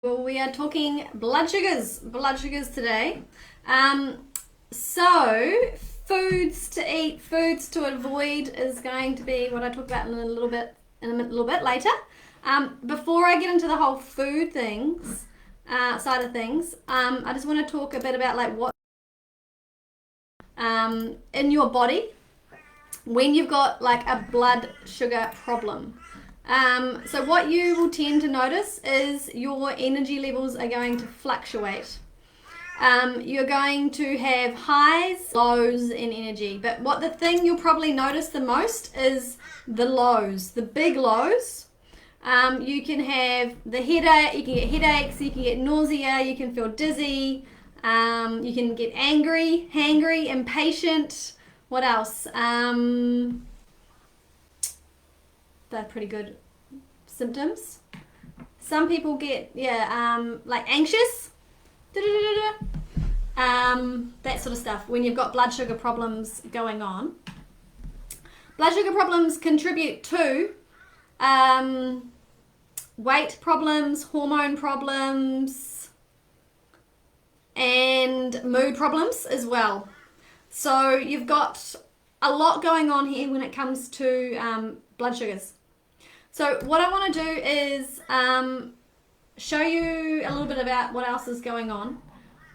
Well, we are talking blood sugars today. So foods to eat, foods to avoid is going to be what I talk about in a little bit later. Before I get into the whole food things side of things, I just want to talk a bit about like what in your body when you've got like a blood sugar problem. So what you will tend to notice is your energy levels are going to fluctuate. You're going to have highs, lows in energy. But what the thing you'll probably notice the most is the lows, the big lows. You can have the headache, you can get headaches, you can get nausea, you can feel dizzy, you can get angry, hangry, impatient. What else? They're pretty good symptoms. Some people get like anxious, that sort of stuff when you've got blood sugar problems going on. Blood sugar problems contribute to weight problems, hormone problems, and mood problems as well. So you've got a lot going on here when it comes to blood sugars. So what I want to do is show you a little bit about what else is going on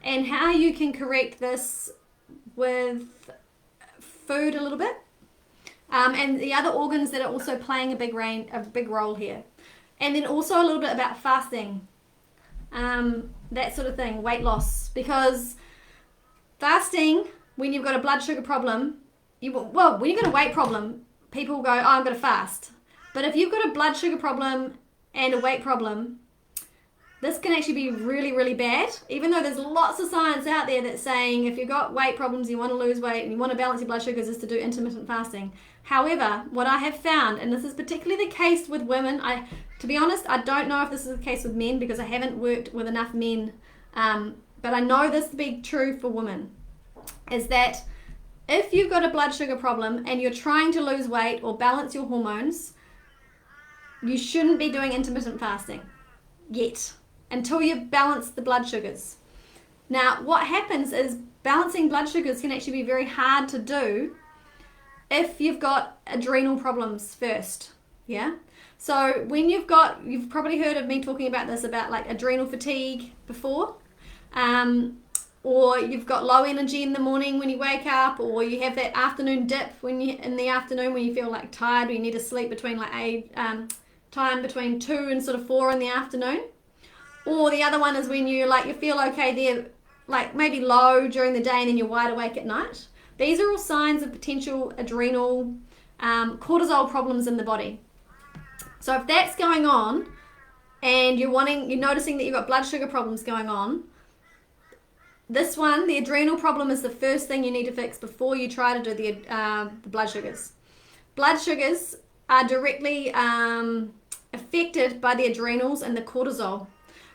and how you can correct this with food a little bit, and the other organs that are also playing a big role here, and then also a little bit about fasting, that sort of thing, weight loss, because fasting, when you've got a blood sugar problem, when you've got a weight problem, people go, oh, I'm going to fast. But if you've got a blood sugar problem and a weight problem, this can actually be really, really bad. Even though there's lots of science out there that's saying if you've got weight problems, you want to lose weight and you want to balance your blood sugars, is to do intermittent fasting. However, what I have found, and this is particularly the case with women, to be honest, I don't know if this is the case with men because I haven't worked with enough men, but I know this to be true for women, is that if you've got a blood sugar problem and you're trying to lose weight or balance your hormones, you shouldn't be doing intermittent fasting yet until you've balanced the blood sugars. Now, what happens is balancing blood sugars can actually be very hard to do if you've got adrenal problems first. Yeah. So when you've probably heard of me talking about this, about like adrenal fatigue before, or you've got low energy in the morning when you wake up, or you have that afternoon dip in the afternoon when you feel like tired, or you need to sleep between like time between 2 and sort of 4 in the afternoon. Or the other one is when you feel okay there, like maybe low during the day and then you're wide awake at night. These are all signs of potential adrenal cortisol problems in the body. So if that's going on and you're noticing that you've got blood sugar problems going on, this one, the adrenal problem, is the first thing you need to fix before you try to do the blood sugars. Blood sugars are directly affected by the adrenals and the cortisol.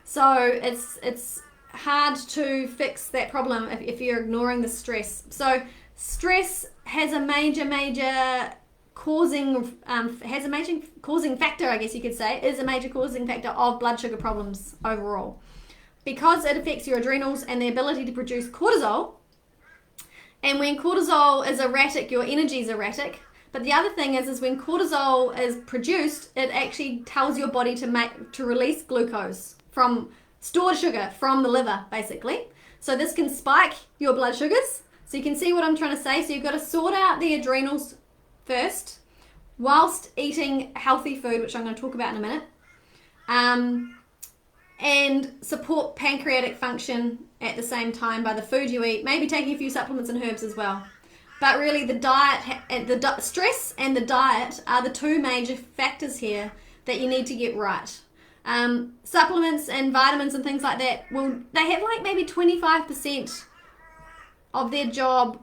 So it's hard to fix that problem if you're ignoring the stress. So stress has a major causing factor, I guess you could say, is a major causing factor of blood sugar problems overall, because it affects your adrenals and the ability to produce cortisol. And when cortisol is erratic, your energy is erratic. But the other thing is when cortisol is produced, it actually tells your body to release glucose from stored sugar from the liver, basically. So this can spike your blood sugars. So you can see what I'm trying to say. So you've got to sort out the adrenals first, whilst eating healthy food, which I'm going to talk about in a minute, and support pancreatic function at the same time by the food you eat, maybe taking a few supplements and herbs as well. But really the diet, stress and the diet are the two major factors here that you need to get right. Supplements and vitamins and things like that, they have like maybe 25% of their job.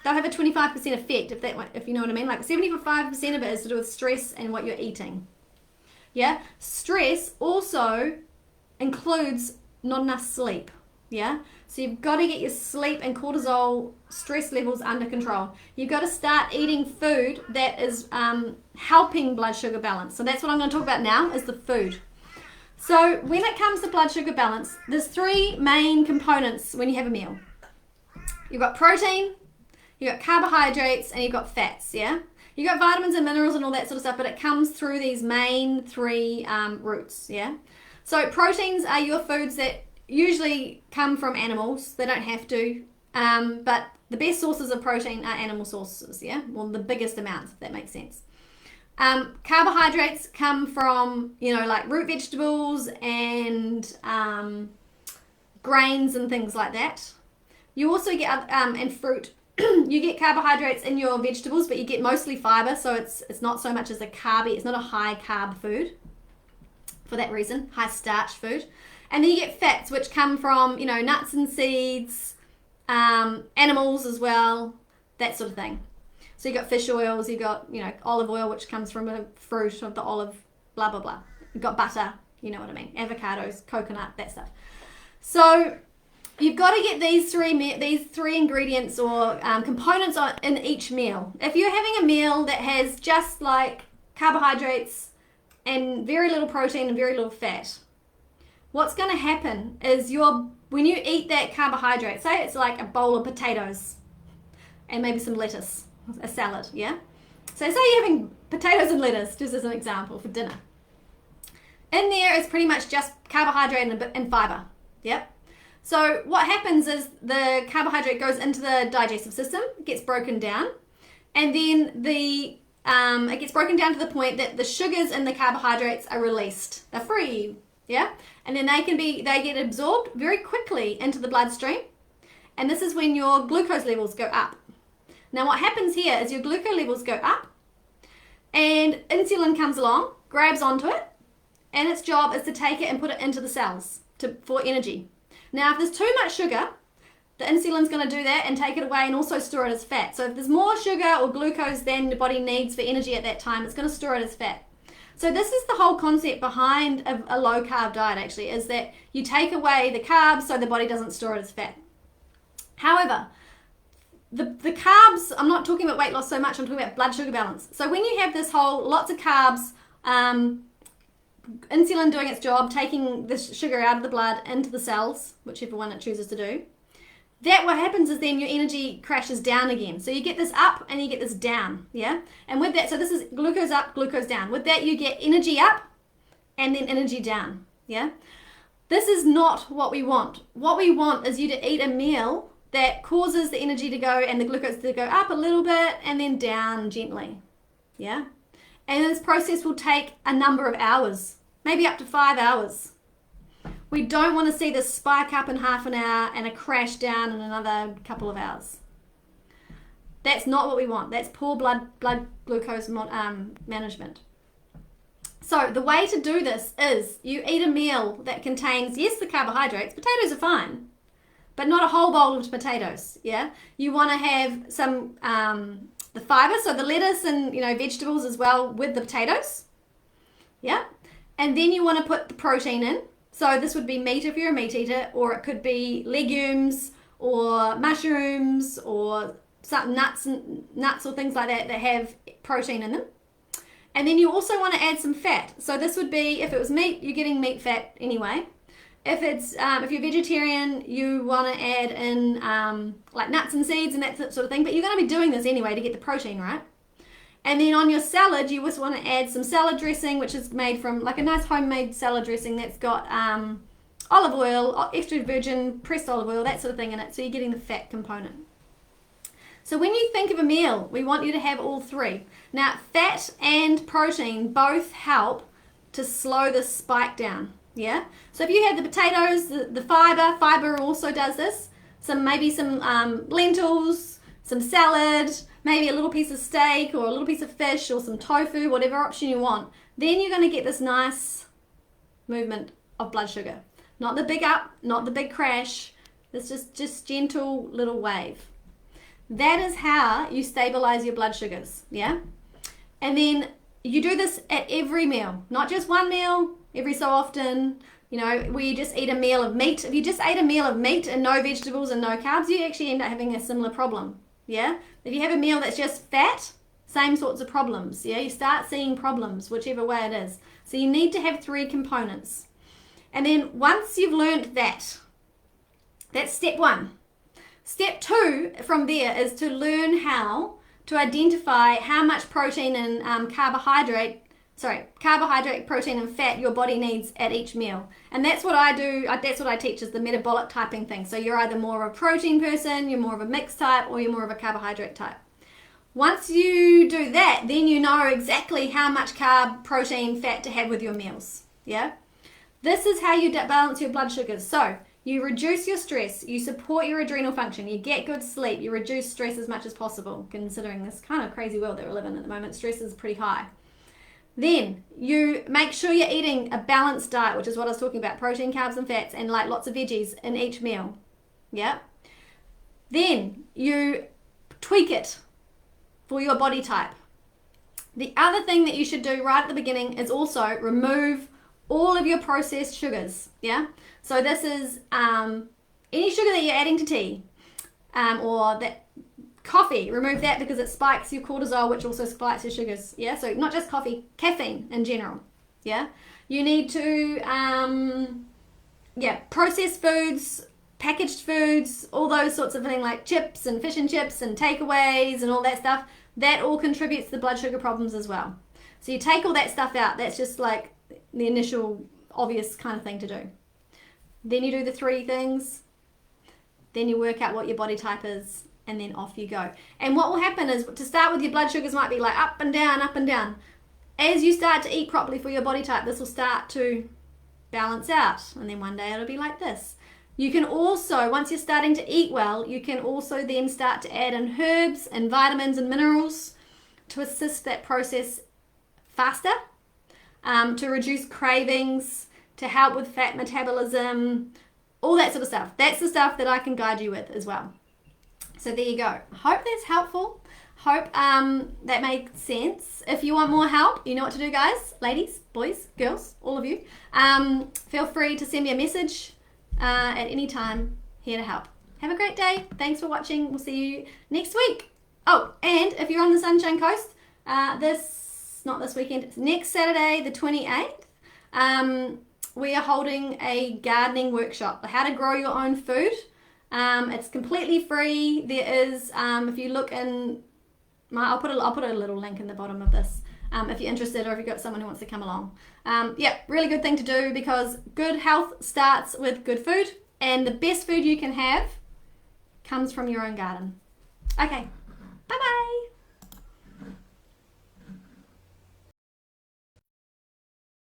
They'll have a 25% effect, if you know what I mean. Like 75% of it is to do with stress and what you're eating. Yeah, stress also includes not enough sleep. Yeah, so you've got to get your sleep and cortisol stress levels under control. You've got to start eating food that is helping blood sugar balance. So that's what I'm going to talk about now, is the food. So when it comes to blood sugar balance, there's three main components when you have a meal. You've got protein, you've got carbohydrates, and you've got fats, yeah? You've got vitamins and minerals and all that sort of stuff, but it comes through these main three routes, yeah? So proteins are your foods that usually come from animals. They don't have to, but the best sources of protein are animal sources, yeah? Well, the biggest amounts, if that makes sense. Carbohydrates come from, like root vegetables and grains and things like that. You also get, and fruit, you get carbohydrates in your vegetables, but you get mostly fiber, so it's not so much as a carby, it's not a high carb food for that reason, high starch food. And then you get fats, which come from, nuts and seeds, animals as well, that sort of thing. So you've got fish oils, you've got, olive oil, which comes from a fruit of the olive, blah, blah, blah. You've got butter, you know what I mean, avocados, coconut, that stuff. So you've got to get these three ingredients or components in each meal. If you're having a meal that has just like carbohydrates and very little protein and very little fat, what's going to happen is when you eat that carbohydrate, say it's like a bowl of potatoes and maybe some lettuce, a salad, yeah? So say you're having potatoes and lettuce, just as an example, for dinner. In there is pretty much just carbohydrate and fiber, yep? So what happens is the carbohydrate goes into the digestive system, gets broken down, and then it gets broken down to the point that the sugars in the carbohydrates are released. They're free, yeah? And then they get absorbed very quickly into the bloodstream, and this is when your glucose levels go up. Now what happens here is your glucose levels go up, and insulin comes along, grabs onto it, and its job is to take it and put it into the cells for energy. Now, if there's too much sugar, the insulin's going to do that and take it away and also store it as fat. So if there's more sugar or glucose than the body needs for energy at that time, it's going to store it as fat. So this is the whole concept behind a low-carb diet, actually, is that you take away the carbs so the body doesn't store it as fat. However, the carbs, I'm not talking about weight loss so much, I'm talking about blood sugar balance. So when you have this whole, lots of carbs, insulin doing its job, taking the sugar out of the blood into the cells, whichever one it chooses to do, what happens is then your energy crashes down again. So you get this up and you get this down, yeah? And with that, so this is glucose up, glucose down. With that, you get energy up and then energy down, yeah? This is not what we want. What we want is you to eat a meal that causes the energy to go and the glucose to go up a little bit and then down gently, yeah? And this process will take a number of hours, maybe up to 5 hours. We don't want to see this spike up in half an hour and a crash down in another couple of hours. That's not what we want. That's poor blood glucose management. So the way to do this is you eat a meal that contains, yes, the carbohydrates. Potatoes are fine, but not a whole bowl of potatoes, yeah? You want to have some the fiber, so the lettuce and vegetables as well with the potatoes, yeah? And then you want to put the protein in. So this would be meat if you're a meat eater, or it could be legumes or mushrooms or some nuts or things like that have protein in them. And then you also want to add some fat. So this would be, if it was meat, you're getting meat fat anyway. If you're vegetarian, you want to add in like nuts and seeds and that sort of thing. But you're going to be doing this anyway to get the protein, right? And then on your salad, you just want to add some salad dressing, which is made from like a nice homemade salad dressing that's got olive oil, extra virgin pressed olive oil, that sort of thing in it. So you're getting the fat component. So when you think of a meal, we want you to have all three. Now, fat and protein both help to slow the spike down, yeah? So if you have the potatoes, the fiber also does this. Maybe some lentils, some salad, maybe a little piece of steak or a little piece of fish or some tofu, whatever option you want. Then you're going to get this nice movement of blood sugar. Not the big up, not the big crash. It's just gentle little wave. That is how you stabilize your blood sugars, yeah? And then you do this at every meal, not just one meal, every so often, where you just eat a meal of meat. If you just ate a meal of meat and no vegetables and no carbs, you actually end up having a similar problem, yeah? If you have a meal that's just fat, same sorts of problems, yeah? You start seeing problems, whichever way it is. So you need to have three components. And then once you've learned that, that's step 1. Step 2 from there is to learn how to identify how much protein and carbohydrate, protein and fat your body needs at each meal. And that's what I do, that's what I teach, is the metabolic typing thing. So you're either more of a protein person, you're more of a mixed type, or you're more of a carbohydrate type. Once you do that, then you know exactly how much carb, protein, fat to have with your meals. Yeah? This is how you balance your blood sugars. So you reduce your stress, you support your adrenal function, you get good sleep, you reduce stress as much as possible, considering this kind of crazy world that we're living in at the moment. Stress is pretty high. Then you make sure you're eating a balanced diet, which is what I was talking about, protein, carbs and fats, and like lots of veggies in each meal. Yeah. Then you tweak it for your body type. The other thing that you should do right at the beginning is also remove all of your processed sugars. Yeah. So this is any sugar that you're adding to tea or that coffee, remove that because it spikes your cortisol, which also spikes your sugars. Yeah, so not just coffee, caffeine in general. Yeah, you need to processed foods, packaged foods, all those sorts of things like chips and fish and chips and takeaways and all that stuff. That all contributes to the blood sugar problems as well. So you take all that stuff out. That's just like the initial obvious kind of thing to do. Then you do the 3 things. Then you work out what your body type is, and then off you go. And what will happen is, to start with, your blood sugars might be like up and down, up and down. As you start to eat properly for your body type, this will start to balance out. And then one day it'll be like this. You can also, once you're starting to eat well, you can also then start to add in herbs and vitamins and minerals to assist that process faster, to reduce cravings, to help with fat metabolism, all that sort of stuff. That's the stuff that I can guide you with as well. So there you go. Hope that's helpful. Hope that made sense. If you want more help, you know what to do, guys. Ladies, boys, girls, all of you. Feel free to send me a message at any time. Here to help. Have a great day. Thanks for watching. We'll see you next week. Oh, and if you're on the Sunshine Coast, not this weekend, it's next Saturday, the 28th, we are holding a gardening workshop, how to grow your own food. It's completely free. There is, if you look in I'll put a little link in the bottom of this if you're interested, or if you've got someone who wants to come along. Really good thing to do, because good health starts with good food, and the best food you can have comes from your own garden. Okay, bye-bye.